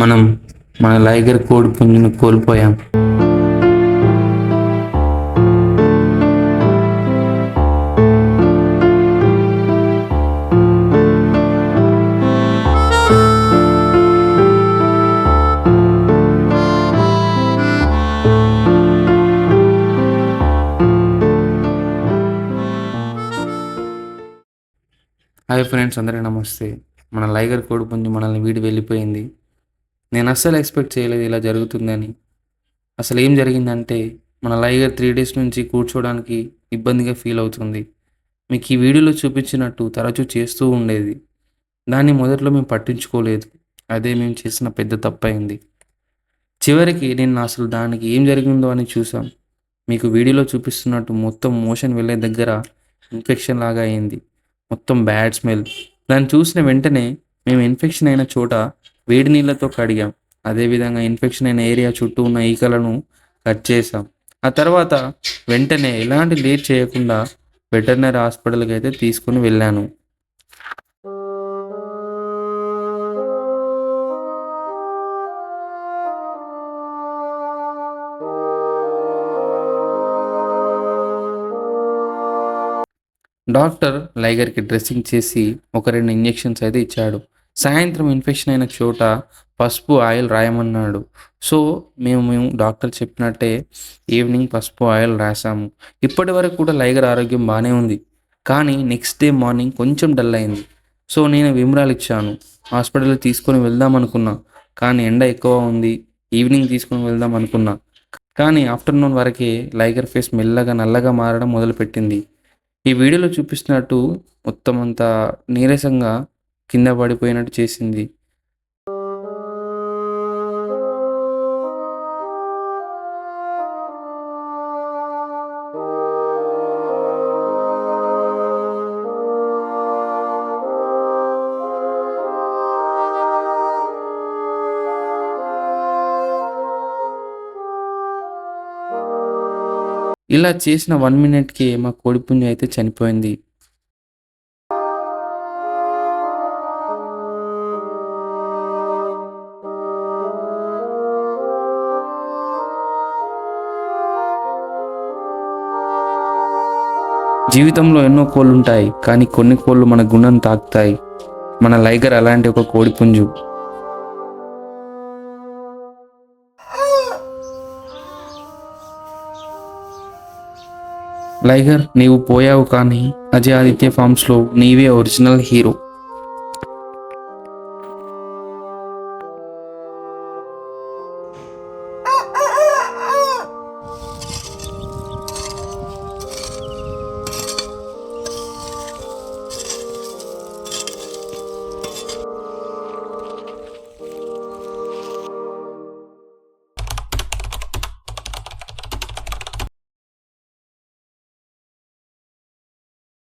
మనం మన లైగర్ కోడి పుంజును కోల్పోయాం. హాయ్ ఫ్రెండ్స్, అందరికీ నమస్తే. మన లైగర్ కోడి పుంజు మనల్ని వీడి వెళ్ళిపోయింది. నేను అస్సలు ఎక్స్పెక్ట్ చేయలేదు ఇలా జరుగుతుందని. అసలు ఏం జరిగిందంటే, మన లైగర్ 3 డేస్ నుంచి కూర్చోవడానికి ఇబ్బందిగా ఫీల్ అవుతుంది. మీకు ఈ వీడియోలో చూపించినట్టు తరచూ చేస్తూ ఉండేది. దాన్ని మొదట్లో మేము పట్టించుకోలేదు. అదే మేము చేసిన పెద్ద తప్పయింది. చివరికి నిన్న అసలు దానికి ఏం జరిగిందో అని చూసాం. మీకు వీడియోలో చూపిస్తున్నట్టు మొత్తం మోషన్ వెళ్ళే దగ్గర ఇన్ఫెక్షన్ లాగా అయింది. మొత్తం బ్యాడ్ స్మెల్. దాన్ని చూసిన వెంటనే మేము ఇన్ఫెక్షన్ అయిన చోట వేడి నీళ్ళతో కడిగాం. అదేవిధంగా ఇన్ఫెక్షన్ అయిన ఏరియా చుట్టూ ఉన్న ఈకలను కట్ చేసాం. ఆ తర్వాత వెంటనే ఎలాంటి లేట్ చేయకుండా వెటర్నరీ హాస్పిటల్కి అయితే తీసుకుని వెళ్ళాను. డాక్టర్ లైగర్కి డ్రెస్సింగ్ చేసి ఒక 2 ఇంజెక్షన్స్ అయితే ఇచ్చాడు. సాయంత్రం ఇన్ఫెక్షన్ అయిన చోట పసుపు ఆయిల్ రాయమన్నాడు. సో మేము డాక్టర్ చెప్పినట్టే ఈవినింగ్ పసుపు ఆయిల్ రాసాము. ఇప్పటి వరకు కూడా లైగర్ ఆరోగ్యం బాగానే ఉంది. కానీ నెక్స్ట్ డే మార్నింగ్ కొంచెం డల్ అయింది. సో నేను విమరాలు ఇచ్చాను. హాస్పిటల్కి తీసుకొని వెళ్దాం అనుకున్నా, కానీ ఎండ ఎక్కువ ఉంది. ఈవినింగ్ తీసుకొని వెళ్దాం అనుకున్నా, కానీ ఆఫ్టర్నూన్ వరకే లైగర్ ఫేస్ మెల్లగా నల్లగా మారడం మొదలుపెట్టింది. ఈ వీడియోలో చూపిస్తున్నట్టు మొత్తం అంతా నీరసంగా కింద పడిపోయినట్టు చేసింది. ఇలా చేసిన 1 మినిట్కి మా కోడిపుంజు అయితే చనిపోయింది. జీవితంలో ఎన్నో కోళ్ళు ఉంటాయి, కానీ కొన్ని కోళ్ళు మన గుండెను తాకుతాయి. మన లైగర్ అలాంటి ఒక కోడిపుంజు. లైగర్, నీవు పోయావు, కానీ అజయ్ ఆదిత్య ఫార్మ్స్లో నీవే ఒరిజినల్ హీరో.